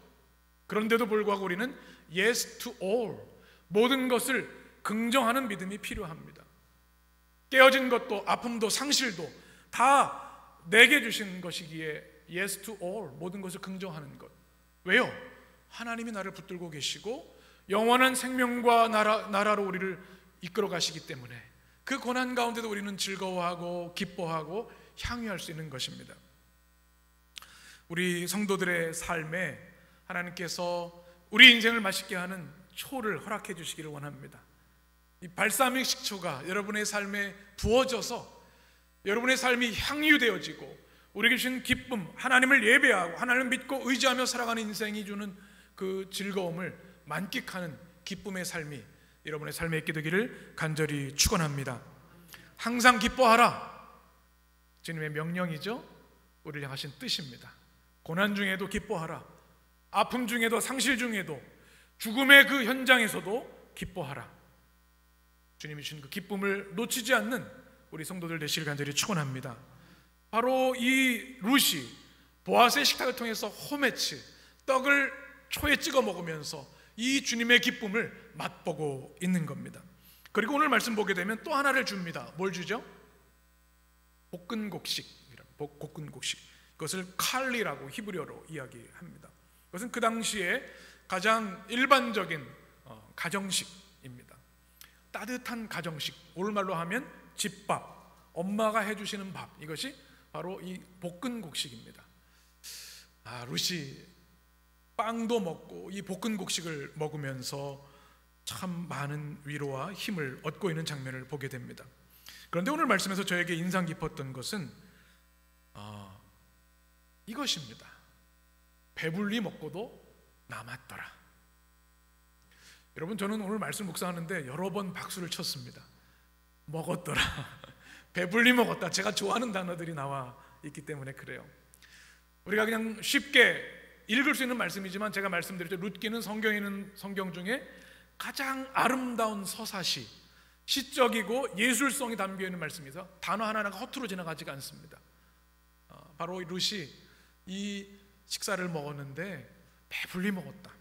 그런데도 불구하고 우리는 yes to all, 모든 것을 긍정하는 믿음이 필요합니다. 깨어진 것도 아픔도 상실도 다 내게 주신 것이기에 yes to all, 모든 것을 긍정하는 것. 왜요? 하나님이 나를 붙들고 계시고 영원한 생명과 나라로 우리를 이끌어 가시기 때문에 그 고난 가운데도 우리는 즐거워하고 기뻐하고 향유할 수 있는 것입니다. 우리 성도들의 삶에 하나님께서 우리 인생을 맛있게 하는 초를 허락해 주시기를 원합니다. 이 발사믹 식초가 여러분의 삶에 부어져서 여러분의 삶이 향유되어지고 우리에게 주신 기쁨, 하나님을 예배하고 하나님을 믿고 의지하며 살아가는 인생이 주는 그 즐거움을 만끽하는 기쁨의 삶이 여러분의 삶에 있게 되기를 간절히 축원합니다. 항상 기뻐하라, 주님의 명령이죠. 우리를 향하신 뜻입니다. 고난 중에도 기뻐하라, 아픔 중에도 상실 중에도 죽음의 그 현장에서도 기뻐하라. 주님이 주신 그 기쁨을 놓치지 않는 우리 성도들 되시길 간절히 축원합니다. 바로 이 룻이 보아스의 식탁을 통해서 호메치, 떡을 초에 찍어 먹으면서 이 주님의 기쁨을 맛보고 있는 겁니다. 그리고 오늘 말씀 보게 되면 또 하나를 줍니다. 뭘 주죠? 볶은 곡식. 그것을 칼리라고 히브리어로 이야기합니다. 그것은 그 당시에 가장 일반적인 가정식입니다. 따뜻한 가정식, 오늘말로 하면 집밥, 엄마가 해주시는 밥, 이것이 바로 이 볶은 곡식입니다. 룻이 빵도 먹고 이 볶은 곡식을 먹으면서 참 많은 위로와 힘을 얻고 있는 장면을 보게 됩니다. 그런데 오늘 말씀에서 저에게 인상 깊었던 것은 이것입니다. 배불리 먹고도 남았더라. 여러분, 저는 오늘 말씀 묵상하는데 여러 번 박수를 쳤습니다. 먹었더라, 배불리 먹었다. 제가 좋아하는 단어들이 나와 있기 때문에 그래요. 우리가 그냥 쉽게 읽을 수 있는 말씀이지만 제가 말씀드렸죠. 룻기는 성경에 있는 성경 중에 가장 아름다운 서사시, 시적이고 예술성이 담겨있는 말씀이서 단어 하나하나가 허투루 지나가지가 않습니다. 바로 룻이 이 식사를 먹었는데 배불리 먹었다.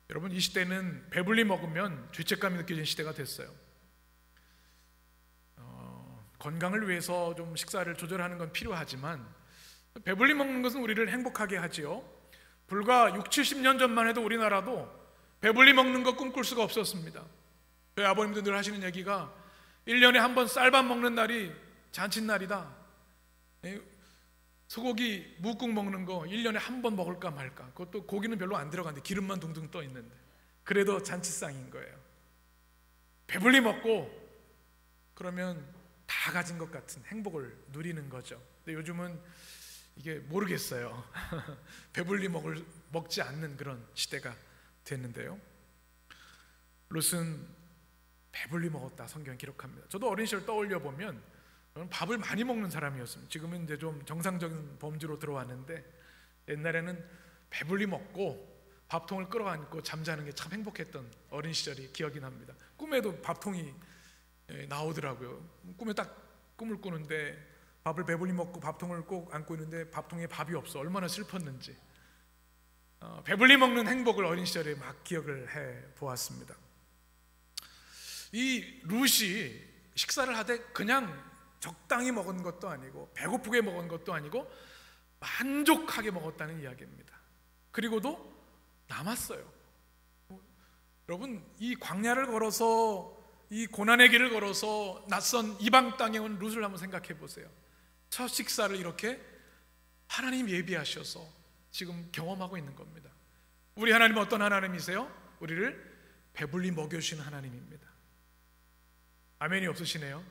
여러분, 이 시대는 배불리 먹으면 죄책감이 느껴지는 시대가 됐어요. 건강을 위해서 좀 식사를 조절하는 건 필요하지만 배불리 먹는 것은 우리를 행복하게 하지요. 불과 6, 70년 전만 해도 우리나라도 배불리 먹는 거 꿈꿀 수가 없었습니다. 저희 아버님도 늘 하시는 얘기가 1년에 한 번 쌀밥 먹는 날이 잔칫날이다. 소고기 묵국 먹는 거 1년에 한 번 먹을까 말까. 그것도 고기는 별로 안 들어가는데 기름만 둥둥 떠 있는데 그래도 잔치상인 거예요. 배불리 먹고 그러면 다 가진 것 같은 행복을 누리는 거죠. 근데 요즘은 이게 모르겠어요. 배불리 먹지 않는 그런 시대가 됐는데요. 롯은 배불리 먹었다 성경이 기록합니다. 저도 어린 시절 떠올려 보면 저는 밥을 많이 먹는 사람이었습니다. 지금은 이제 좀 정상적인 범주로 들어왔는데 옛날에는 배불리 먹고 밥통을 끌어안고 잠자는 게 참 행복했던 어린 시절이 기억이 납니다. 꿈에도 밥통이 나오더라고요. 꿈에 딱 꿈을 꾸는데 밥을 배불리 먹고 밥통을 꼭 안고 있는데 밥통에 밥이 없어. 얼마나 슬펐는지. 배불리 먹는 행복을 어린 시절에 막 기억을 해 보았습니다. 이 룻이 식사를 하되 그냥 적당히 먹은 것도 아니고 배고프게 먹은 것도 아니고 만족하게 먹었다는 이야기입니다. 그리고도 남았어요. 여러분, 이 광야를 걸어서 이 고난의 길을 걸어서 낯선 이방 땅에 온 룻을 한번 생각해 보세요. 첫 식사를 이렇게 하나님 예비하셔서 지금 경험하고 있는 겁니다. 우리 하나님은 어떤 하나님이세요? 우리를 배불리 먹여주시는 하나님입니다. 아멘이 없으시네요.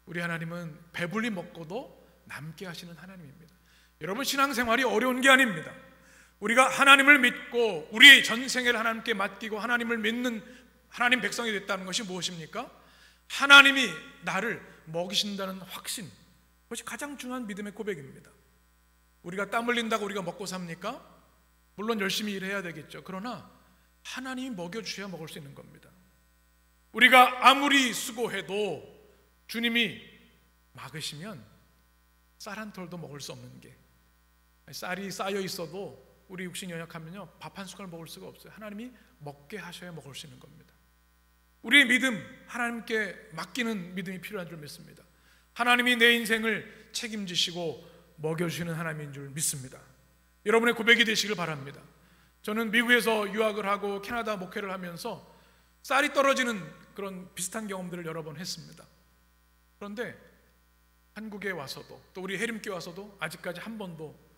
우리 하나님은 배불리 먹고도 남게 하시는 하나님입니다. 여러분, 신앙생활이 어려운 게 아닙니다. 우리가 하나님을 믿고 우리의 전생을 하나님께 맡기고 하나님을 믿는 하나님 백성이 됐다는 것이 무엇입니까? 하나님이 나를 먹이신다는 확신, 그것이 가장 중요한 믿음의 고백입니다. 우리가 땀 흘린다고 우리가 먹고 삽니까? 물론 열심히 일해야 되겠죠. 그러나 하나님이 먹여주셔야 먹을 수 있는 겁니다. 우리가 아무리 수고해도 주님이 막으시면 쌀 한 톨도 먹을 수 없는 게, 쌀이 쌓여 있어도 우리 육신이 연약하면요 밥 한 숟갈 먹을 수가 없어요. 하나님이 먹게 하셔야 먹을 수 있는 겁니다. 우리의 믿음, 하나님께 맡기는 믿음이 필요한 줄 믿습니다. 하나님이 내 인생을 책임지시고 먹여주시는 하나님인 줄 믿습니다. 여러분의 고백이 되시길 바랍니다. 저는 미국에서 유학을 하고 캐나다 목회를 하면서 쌀이 떨어지는 그런 비슷한 경험들을 여러 번 했습니다. 그런데 한국에 와서도 또 우리 해림교회 와서도 아직까지 한 번도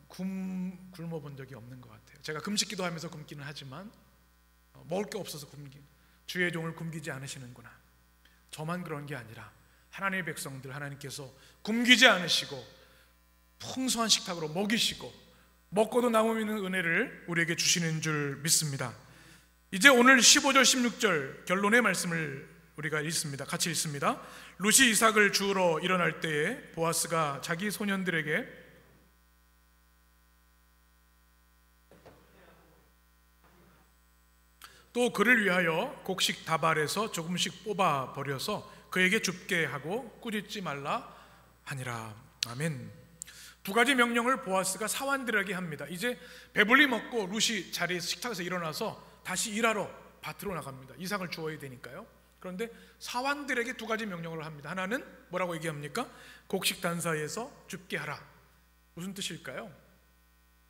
굶어 본 적이 없는 것 같아요. 제가 금식기도 하면서 굶기는 하지만 먹을 게 없어서 주의 종을 굶기지 않으시는구나. 저만 그런 게 아니라 하나님의 백성들 하나님께서 굶기지 않으시고 풍성한 식탁으로 먹이시고 먹고도 남으면 은혜를 우리에게 주시는 줄 믿습니다. 이제 오늘 15절 16절 결론의 말씀을 우리가 읽습니다. 같이 읽습니다. 룻이 이삭을 주우러 일어날 때에 보아스가 자기 소년들에게 또 그를 위하여 곡식 다발에서 조금씩 뽑아 버려서 그에게 줍게 하고 꾸짖지 말라 하니라. 아멘. 두 가지 명령을 보아스가 사환들에게 합니다. 이제 배불리 먹고 룻이 자리에서 식탁에서 일어나서 다시 일하러 밭으로 나갑니다. 이삭을 주어야 되니까요. 그런데 사환들에게 두 가지 명령을 합니다. 하나는 뭐라고 얘기합니까? 곡식 단사에서 줍게 하라. 무슨 뜻일까요?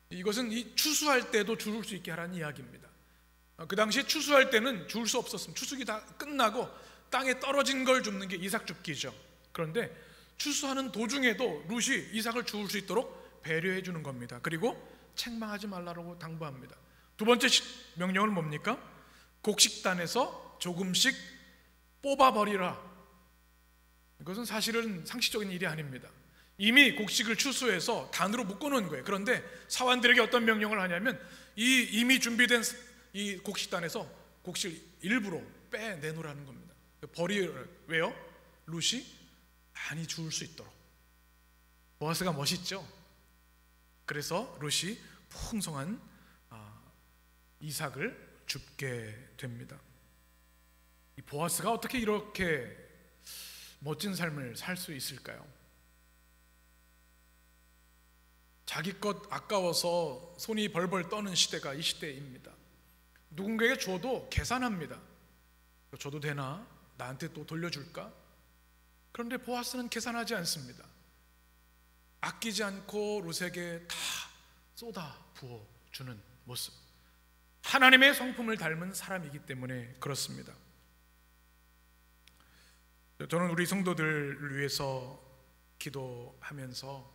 이것은 이 추수할 때도 주울 수 있게 하라는 이야기입니다. 그 당시에 추수할 때는 주울 수 없었습니다. 추수기 다 끝나고 땅에 떨어진 걸 줍는 게 이삭 줍기죠. 그런데 추수하는 도중에도 룻이 이삭을 주울 수 있도록 배려해 주는 겁니다. 그리고 책망하지 말라고 당부합니다. 두 번째 명령은 뭡니까? 곡식단에서 조금씩 뽑아버리라. 이것은 사실은 상식적인 일이 아닙니다. 이미 곡식을 추수해서 단으로 묶어놓은 거예요. 그런데 사환들에게 어떤 명령을 하냐면 이미 준비된 이 곡식단에서 곡식을 일부러 빼내놓으라는 겁니다. 왜요? 룻이 많이 주울 수 있도록. 보아스가 멋있죠? 그래서 룻이 풍성한 이삭을 줍게 됩니다. 이 보아스가 어떻게 이렇게 멋진 삶을 살 수 있을까요? 자기 것 아까워서 손이 벌벌 떠는 시대가 이 시대입니다. 누군가에게 줘도 계산합니다. 줘도 되나? 나한테 또 돌려줄까? 그런데 보아스는 계산하지 않습니다. 아끼지 않고 룻에게 다 쏟아 부어주는 모습, 하나님의 성품을 닮은 사람이기 때문에 그렇습니다. 저는 우리 성도들을 위해서 기도하면서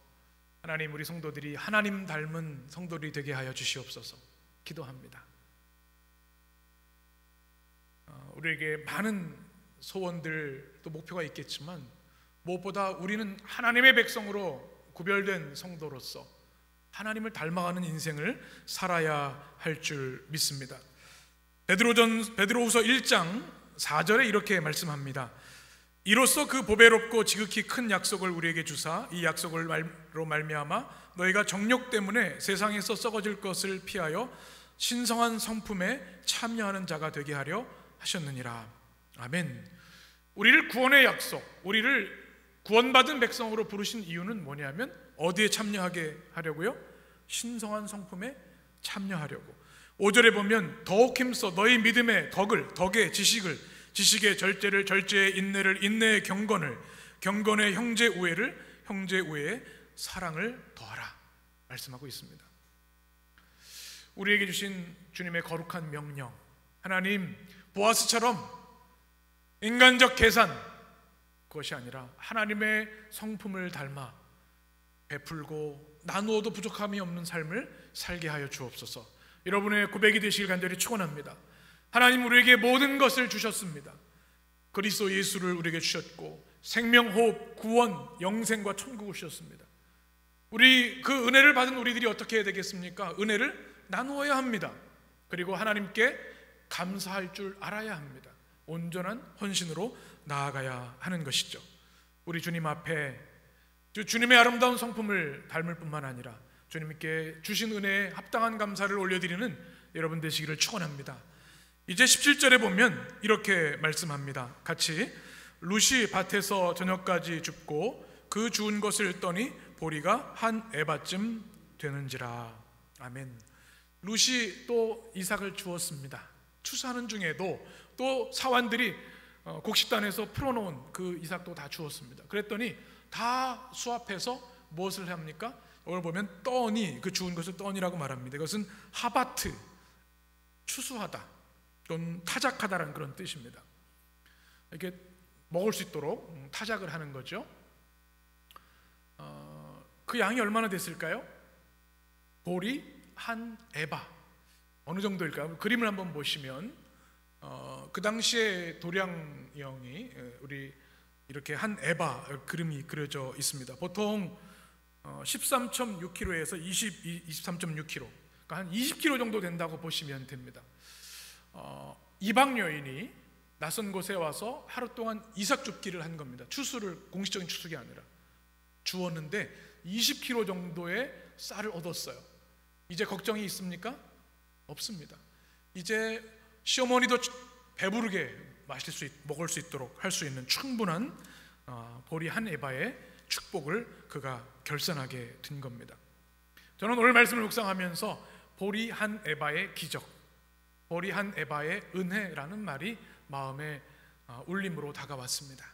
하나님, 우리 성도들이 하나님 닮은 성도들이 되게 하여 주시옵소서 기도합니다. 우리에게 많은 소원들 또 목표가 있겠지만 무엇보다 우리는 하나님의 백성으로 구별된 성도로서 하나님을 닮아가는 인생을 살아야 할 줄 믿습니다. 베드로후서 1장 4절에 이렇게 말씀합니다. 이로써 그 보배롭고 지극히 큰 약속을 우리에게 주사 이 약속으로 말미암아 너희가 정욕 때문에 세상에서 썩어질 것을 피하여 신성한 성품에 참여하는 자가 되게 하려 하셨느니라. 아멘. 우리를 구원의 약속, 우리를 구원받은 백성으로 부르신 이유는 뭐냐면 어디에 참여하게 하려고요? 신성한 성품에 참여하려고. 5절에 보면 더욱 힘써 너희 믿음의 덕의 지식의 절제를, 절제의 인내를, 인내의 경건을, 경건의 형제 우애를, 형제 우애의 사랑을 더하라 말씀하고 있습니다. 우리에게 주신 주님의 거룩한 명령, 하나님 보아스처럼 인간적 계산, 그것이 아니라 하나님의 성품을 닮아 베풀고 나누어도 부족함이 없는 삶을 살게 하여 주옵소서. 여러분의 고백이 되시길 간절히 축원합니다. 하나님 우리에게 모든 것을 주셨습니다. 그리스도 예수를 우리에게 주셨고 생명, 호흡, 구원, 영생과 천국을 주셨습니다. 우리 그 은혜를 받은 우리들이 어떻게 해야 되겠습니까? 은혜를 나누어야 합니다. 그리고 하나님께 감사할 줄 알아야 합니다. 온전한 헌신으로 나아가야 하는 것이죠. 우리 주님 앞에 주님의 아름다운 성품을 닮을 뿐만 아니라 주님께 주신 은혜에 합당한 감사를 올려드리는 여러분 되시기를 축원합니다. 이제 17절에 보면 이렇게 말씀합니다. 같이 룻이 밭에서 저녁까지 줍고 그 주운 것을 떠니 보리가 한 에바쯤 되는지라. 아멘. 룻이 또 이삭을 주었습니다. 추수하는 중에도 또 사환들이 곡식단에서 풀어놓은 그 이삭도 다 주었습니다. 그랬더니 다 수합해서 무엇을 합니까? 오늘 보면 떠니, 그 주운 것을 떠니라고 말합니다. 이것은 하바트, 추수하다 또는 타작하다라는 그런 뜻입니다. 이렇게 먹을 수 있도록 타작을 하는 거죠. 그 양이 얼마나 됐을까요? 보리 한 에바. 어느 정도일까요? 그림을 한번 보시면 그 당시에 도량형이 우리 이렇게 한 에바 그림이 그려져 있습니다. 보통 13.6kg에서 23.6kg, 그러니까 한 20kg 정도 된다고 보시면 됩니다. 이방 여인이 낯선 곳에 와서 하루 동안 이삭 줍기를 한 겁니다. 추수를, 공식적인 추수가 아니라 주었는데 20kg 정도의 쌀을 얻었어요. 이제 걱정이 있습니까? 없습니다. 이제 시어머니도 배부르게 먹을 수 있도록 할 수 있는 충분한 보리 한 에바의 축복을 그가 결산하게 된 겁니다. 저는 오늘 말씀을 묵상하면서 보리 한 에바의 기적, 보리 한 에바의 은혜라는 말이 마음에 울림으로 다가왔습니다.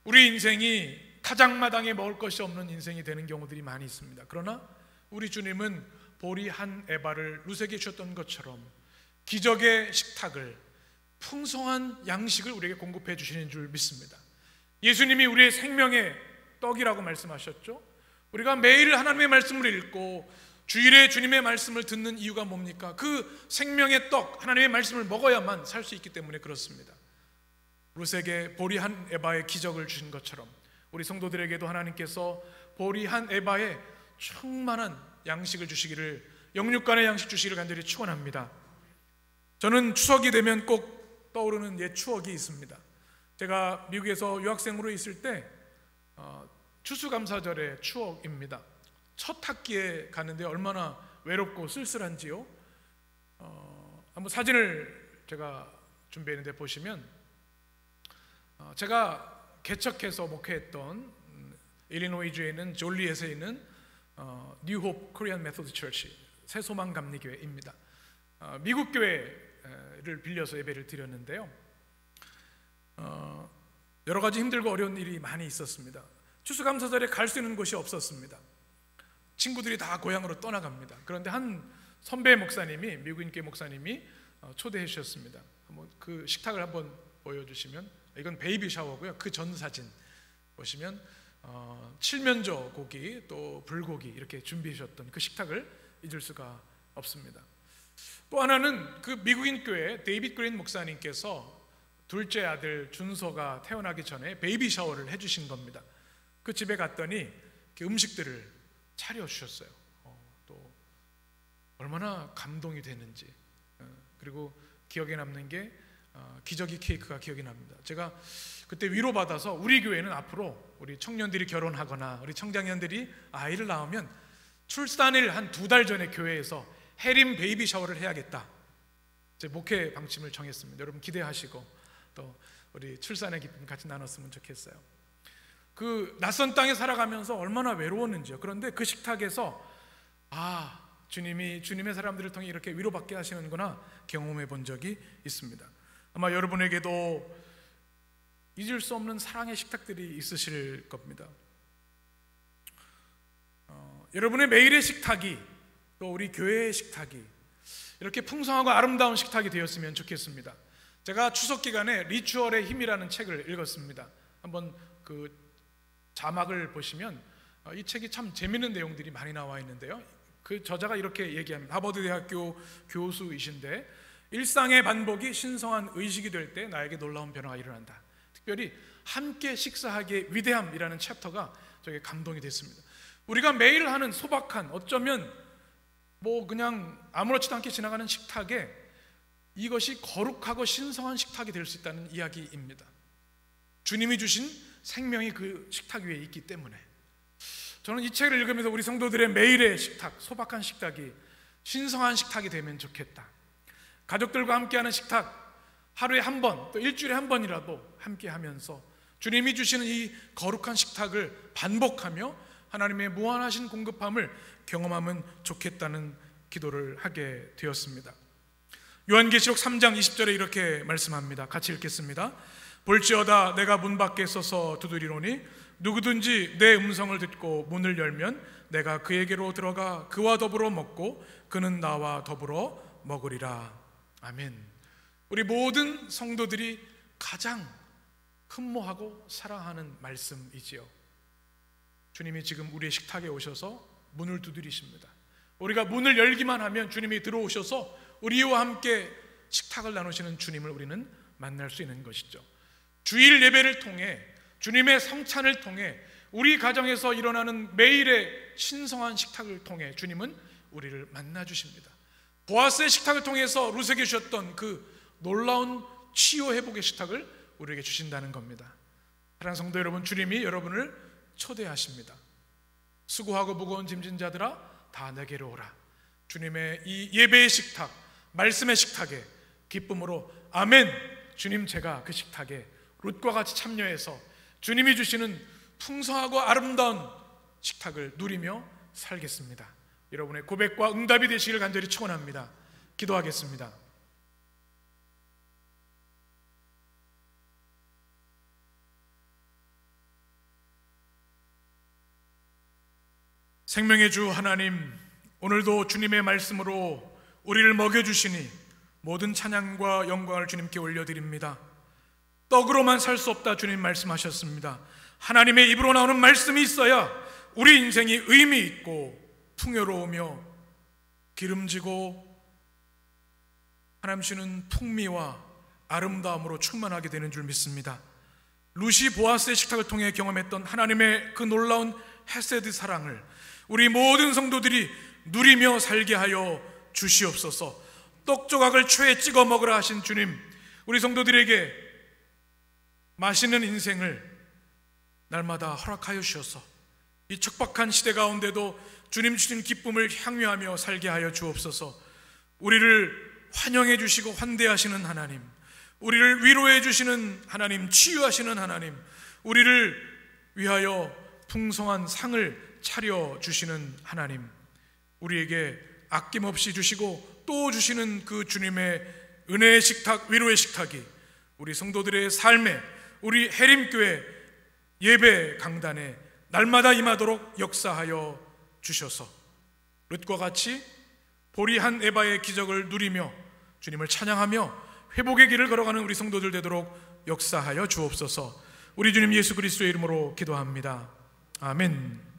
우리 인생이 타작마당에 먹을 것이 없는 인생이 되는 경우들이 많이 있습니다. 그러나 우리 주님은 보리 한 에바를 룻에게 주셨던 것처럼 기적의 식탁을, 풍성한 양식을 우리에게 공급해 주시는 줄 믿습니다. 예수님이 우리의 생명의 떡이라고 말씀하셨죠. 우리가 매일 하나님의 말씀을 읽고 주일에 주님의 말씀을 듣는 이유가 뭡니까? 그 생명의 떡, 하나님의 말씀을 먹어야만 살 수 있기 때문에 그렇습니다. 룻에게 보리 한 에바의 기적을 주신 것처럼 우리 성도들에게도 하나님께서 보리 한 에바의 충만한 양식을 주시기를, 영육간의 양식 주시기를 간절히 축원합니다. 저는 추석이 되면 꼭 떠오르는 옛 추억이 있습니다. 제가 미국에서 유학생으로 있을 때 추수감사절의 추억입니다. 첫 학기에 가는데 얼마나 외롭고 쓸쓸한지요. 한번 사진을 제가 준비했는데 보시면 제가 개척해서 목회했던 일리노이주에 있는 졸리엣에 있는 New Hope Korean Methodist Church, 새소망 감리교회입니다. 미국 교회를 빌려서 예배를 드렸는데요. 여러 가지 힘들고 어려운 일이 많이 있었습니다. 추수감사절에 갈 수 있는 곳이 없었습니다. 친구들이 다 고향으로 떠나갑니다. 그런데 한 선배 목사님이, 미국인 교회 목사님이 초대해 주셨습니다. 그 식탁을 한번 보여주시면, 이건 베이비 샤워고요. 그 전 사진 보시면 칠면조 고기 또 불고기 이렇게 준비해 주셨던 그 식탁을 잊을 수가 없습니다. 또 하나는 그 미국인 교회 데이빗 그린 목사님께서 둘째 아들 준서가 태어나기 전에 베이비 샤워를 해주신 겁니다. 그 집에 갔더니 음식들을 차려주셨어요. 또 얼마나 감동이 되는지. 그리고 기억에 남는 게 기저귀 케이크가 기억이 납니다. 제가 그때 위로받아서 우리 교회는 앞으로 우리 청년들이 결혼하거나 우리 청장년들이 아이를 낳으면 출산일 한 2달 전에 교회에서 해림 베이비 샤워를 해야겠다, 제 목회 방침을 정했습니다. 여러분 기대하시고 또 우리 출산의 기쁨 같이 나눴으면 좋겠어요. 그 낯선 땅에 살아가면서 얼마나 외로웠는지요. 그런데 그 식탁에서 주님이 주님의 사람들을 통해 이렇게 위로받게 하시는구나 경험해 본 적이 있습니다. 아마 여러분에게도 잊을 수 없는 사랑의 식탁들이 있으실 겁니다. 여러분의 매일의 식탁이, 또 우리 교회의 식탁이 이렇게 풍성하고 아름다운 식탁이 되었으면 좋겠습니다. 제가 추석 기간에 리추얼의 힘이라는 책을 읽었습니다. 한번 그 자막을 보시면 이 책이 참 재미있는 내용들이 많이 나와 있는데요. 그 저자가 이렇게 얘기합니다. 하버드 대학교 교수이신데, 일상의 반복이 신성한 의식이 될 때 나에게 놀라운 변화가 일어난다. 특별히 함께 식사하기의 위대함이라는 챕터가 저에게 감동이 됐습니다. 우리가 매일 하는 소박한, 어쩌면 그냥 아무렇지도 않게 지나가는 식탁에 이것이 거룩하고 신성한 식탁이 될 수 있다는 이야기입니다. 주님이 주신 생명이 그 식탁 위에 있기 때문에 저는 이 책을 읽으면서 우리 성도들의 매일의 식탁, 소박한 식탁이 신성한 식탁이 되면 좋겠다. 가족들과 함께하는 식탁, 하루에 한 번, 또 일주일에 한 번이라도 함께하면서 주님이 주시는 이 거룩한 식탁을 반복하며 하나님의 무한하신 공급함을 경험하면 좋겠다는 기도를 하게 되었습니다. 요한계시록 3장 20절에 이렇게 말씀합니다. 같이 읽겠습니다. 볼지어다 내가 문 밖에 서서 두드리노니 누구든지 내 음성을 듣고 문을 열면 내가 그에게로 들어가 그와 더불어 먹고 그는 나와 더불어 먹으리라. 아멘. 우리 모든 성도들이 가장 흠모하고 사랑하는 말씀이지요. 주님이 지금 우리의 식탁에 오셔서 문을 두드리십니다. 우리가 문을 열기만 하면 주님이 들어오셔서 우리와 함께 식탁을 나누시는 주님을 우리는 만날 수 있는 것이죠. 주일 예배를 통해, 주님의 성찬을 통해, 우리 가정에서 일어나는 매일의 신성한 식탁을 통해 주님은 우리를 만나 주십니다. 보아스의 식탁을 통해서 루세게 주셨던 그 놀라운 치유 회복의 식탁을 우리에게 주신다는 겁니다. 사랑하는 성도 여러분, 주님이 여러분을 초대하십니다. 수고하고 무거운 짐진 자들아 다 내게로 오라. 주님의 이 예배의 식탁, 말씀의 식탁에 기쁨으로 아멘, 주님 제가 그 식탁에 룻과 같이 참여해서 주님이 주시는 풍성하고 아름다운 식탁을 누리며 살겠습니다. 여러분의 고백과 응답이 되시길 간절히 축원합니다. 기도하겠습니다. 생명의 주 하나님, 오늘도 주님의 말씀으로 우리를 먹여주시니 모든 찬양과 영광을 주님께 올려드립니다. 떡으로만 살 수 없다 주님 말씀하셨습니다. 하나님의 입으로 나오는 말씀이 있어야 우리 인생이 의미 있고 풍요로우며 기름지고 하나님 주시는 풍미와 아름다움으로 충만하게 되는 줄 믿습니다. 루시 보아스의 식탁을 통해 경험했던 하나님의 그 놀라운 헤세드 사랑을 우리 모든 성도들이 누리며 살게 하여 주시옵소서. 떡 조각을 초에 찍어 먹으라 하신 주님, 우리 성도들에게 맛있는 인생을 날마다 허락하여 주셔서 이 척박한 시대 가운데도 주님 주신 기쁨을 향유하며 살게 하여 주옵소서. 우리를 환영해 주시고 환대하시는 하나님, 우리를 위로해 주시는 하나님, 치유하시는 하나님, 우리를 위하여 풍성한 상을 차려주시는 하나님, 우리에게 아낌없이 주시고 또 주시는 그 주님의 은혜의 식탁, 위로의 식탁이 우리 성도들의 삶에, 우리 해림교회 예배 강단에 날마다 임하도록 역사하여 주셔서 룻과 같이 보리한 에바의 기적을 누리며 주님을 찬양하며 회복의 길을 걸어가는 우리 성도들 되도록 역사하여 주옵소서. 우리 주님 예수 그리스도의 이름으로 기도합니다. 아멘.